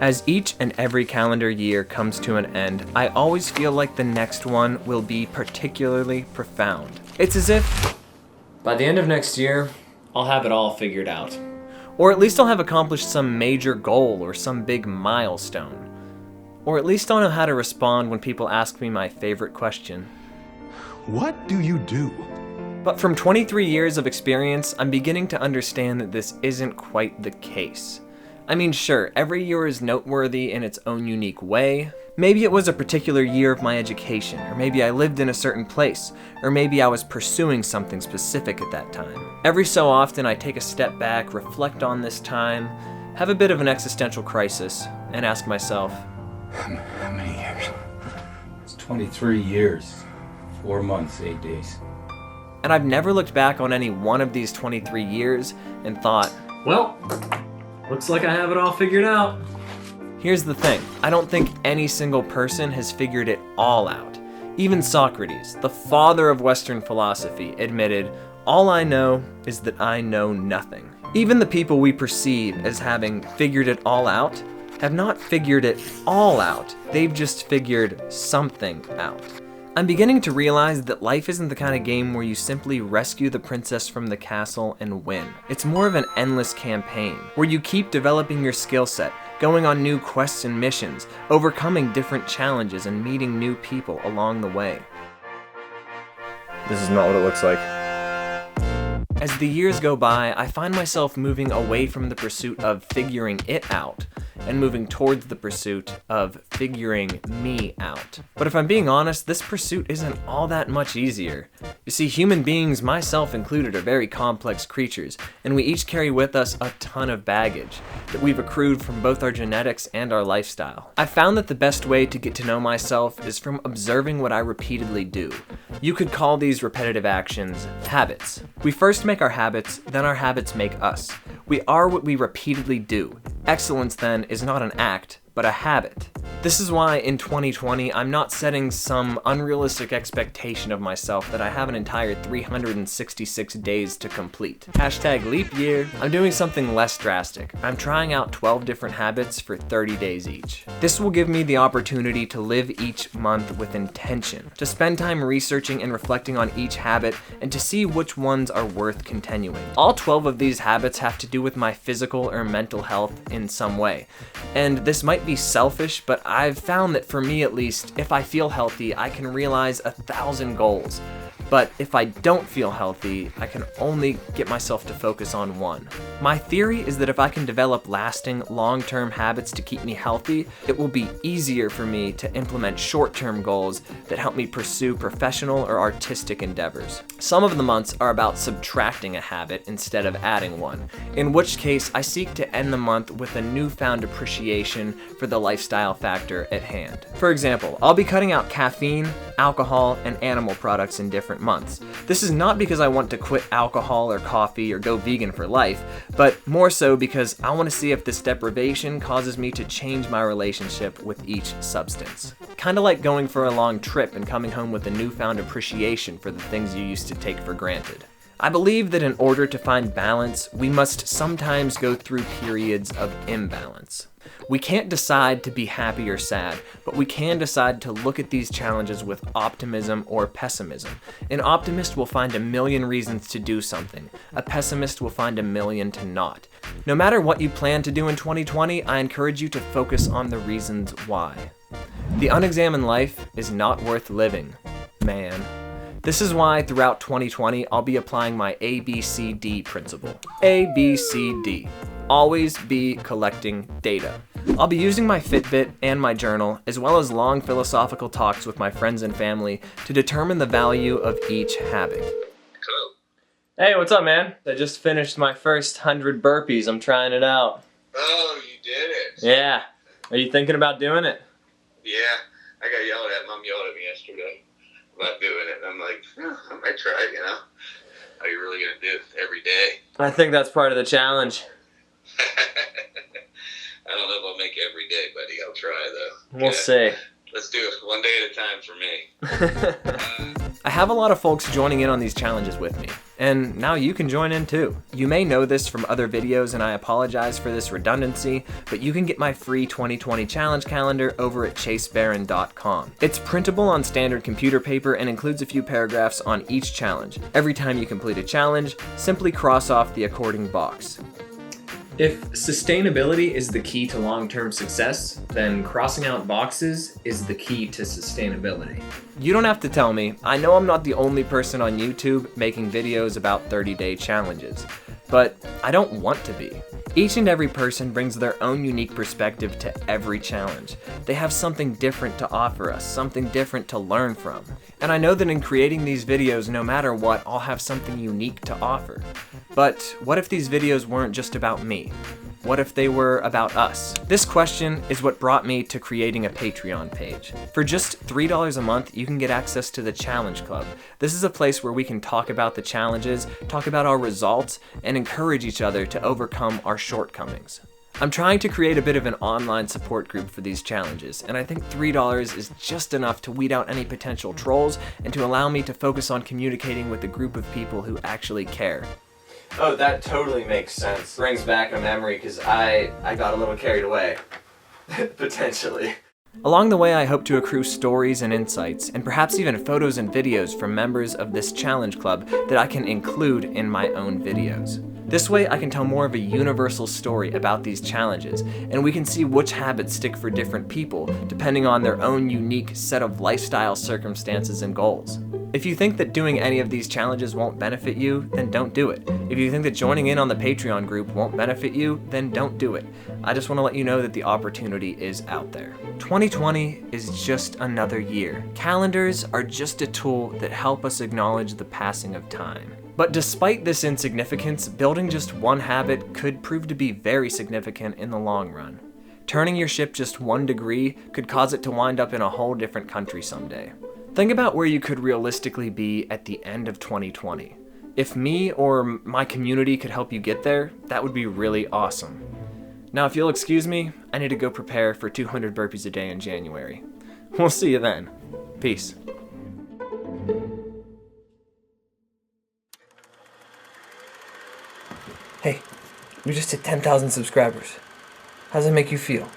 As each and every calendar year comes to an end, I always feel like the next one will be particularly profound. It's as if, by the end of next year, I'll have it all figured out. Or at least I'll have accomplished some major goal or some big milestone. Or at least I'll know how to respond when people ask me my favorite question. What do you do? But from 23 years of experience, I'm beginning to understand that this isn't quite the case. I mean, sure, every year is noteworthy in its own unique way. Maybe it was a particular year of my education, or maybe I lived in a certain place, or maybe I was pursuing something specific at that time. Every so often, I take a step back, reflect on this time, have a bit of an existential crisis, and ask myself, how many years? It's 23 years, 4 months, 8 days. And I've never looked back on any one of these 23 years and thought, well, looks like I have it all figured out. Here's the thing, I don't think any single person has figured it all out. Even Socrates, the father of Western philosophy, admitted, all I know is that I know nothing. Even the people we perceive as having figured it all out have not figured it all out. They've just figured something out. I'm beginning to realize that life isn't the kind of game where you simply rescue the princess from the castle and win. It's more of an endless campaign, where you keep developing your skill set, going on new quests and missions, overcoming different challenges and meeting new people along the way. This is not what it looks like. As the years go by, I find myself moving away from the pursuit of figuring it out and moving towards the pursuit of figuring me out. But if I'm being honest, this pursuit isn't all that much easier. You see, human beings, myself included, are very complex creatures, and we each carry with us a ton of baggage that we've accrued from both our genetics and our lifestyle. I've found that the best way to get to know myself is from observing what I repeatedly do. You could call these repetitive actions habits. We first make our habits, then our habits make us. We are what we repeatedly do. Excellence, then, is not an act, but a habit. This is why in 2020, I'm not setting some unrealistic expectation of myself that I have an entire 366 days to complete. #leap year. I'm doing something less drastic. I'm trying out 12 different habits for 30 days each. This will give me the opportunity to live each month with intention, to spend time researching and reflecting on each habit, and to see which ones are worth continuing. All 12 of these habits have to do with my physical or mental health in some way. And this might be selfish, but I've found that for me at least, if I feel healthy, I can realize 1,000 goals. But if I don't feel healthy, I can only get myself to focus on one. My theory is that if I can develop lasting, long-term habits to keep me healthy, it will be easier for me to implement short-term goals that help me pursue professional or artistic endeavors. Some of the months are about subtracting a habit instead of adding one, in which case I seek to end the month with a newfound appreciation for the lifestyle factor at hand. For example, I'll be cutting out caffeine, alcohol, and animal products in different months. This is not because I want to quit alcohol or coffee or go vegan for life, but more so because I want to see if this deprivation causes me to change my relationship with each substance. Kind of like going for a long trip and coming home with a newfound appreciation for the things you used to take for granted. I believe that in order to find balance, we must sometimes go through periods of imbalance. We can't decide to be happy or sad, but we can decide to look at these challenges with optimism or pessimism. An optimist will find a million reasons to do something. A pessimist will find a million to not. No matter what you plan to do in 2020, I encourage you to focus on the reasons why. The unexamined life is not worth living, man. This is why throughout 2020, I'll be applying my ABCD principle. ABCD. Always be collecting data. I'll be using my Fitbit and my journal, as well as long philosophical talks with my friends and family to determine the value of each habit. Hello. Hey, what's up, man? I just finished my first 100 burpees. I'm trying it out. Oh, you did it. Yeah. Are you thinking about doing it? Yeah. I got yelled at. Mom yelled at me yesterday about doing it. And I'm like, I might try it, you know. Are you really going to do it every day? I think that's part of the challenge. I don't know if I'll make it every day, buddy. I'll try, though. We'll see. Let's do it one day at a time for me. I have a lot of folks joining in on these challenges with me. And now you can join in too. You may know this from other videos, and I apologize for this redundancy, but you can get my free 2020 challenge calendar over at chasebarron.com. It's printable on standard computer paper and includes a few paragraphs on each challenge. Every time you complete a challenge, simply cross off the according box. If sustainability is the key to long-term success, then crossing out boxes is the key to sustainability. You don't have to tell me. I know I'm not the only person on YouTube making videos about 30-day challenges, but I don't want to be. Each and every person brings their own unique perspective to every challenge. They have something different to offer us, something different to learn from. And I know that in creating these videos, no matter what, I'll have something unique to offer. But what if these videos weren't just about me? What if they were about us? This question is what brought me to creating a Patreon page. For just $3 a month, you can get access to the Challenge Club. This is a place where we can talk about the challenges, talk about our results, and encourage each other to overcome our shortcomings. I'm trying to create a bit of an online support group for these challenges, and I think $3 is just enough to weed out any potential trolls and to allow me to focus on communicating with a group of people who actually care. Oh, that totally makes sense. Brings back a memory because I got a little carried away. Potentially. Along the way, I hope to accrue stories and insights, and perhaps even photos and videos from members of this challenge club that I can include in my own videos. This way, I can tell more of a universal story about these challenges, and we can see which habits stick for different people, depending on their own unique set of lifestyle circumstances and goals. If you think that doing any of these challenges won't benefit you, then don't do it. If you think that joining in on the Patreon group won't benefit you, then don't do it. I just want to let you know that the opportunity is out there. 2020 is just another year. Calendars are just a tool that help us acknowledge the passing of time. But despite this insignificance, building just one habit could prove to be very significant in the long run. Turning your ship just 1 degree could cause it to wind up in a whole different country someday. Think about where you could realistically be at the end of 2020. If me or my community could help you get there, that would be really awesome. Now, if you'll excuse me, I need to go prepare for 200 burpees a day in January. We'll see you then. Peace. Hey, we just hit 10,000 subscribers. How does that make you feel?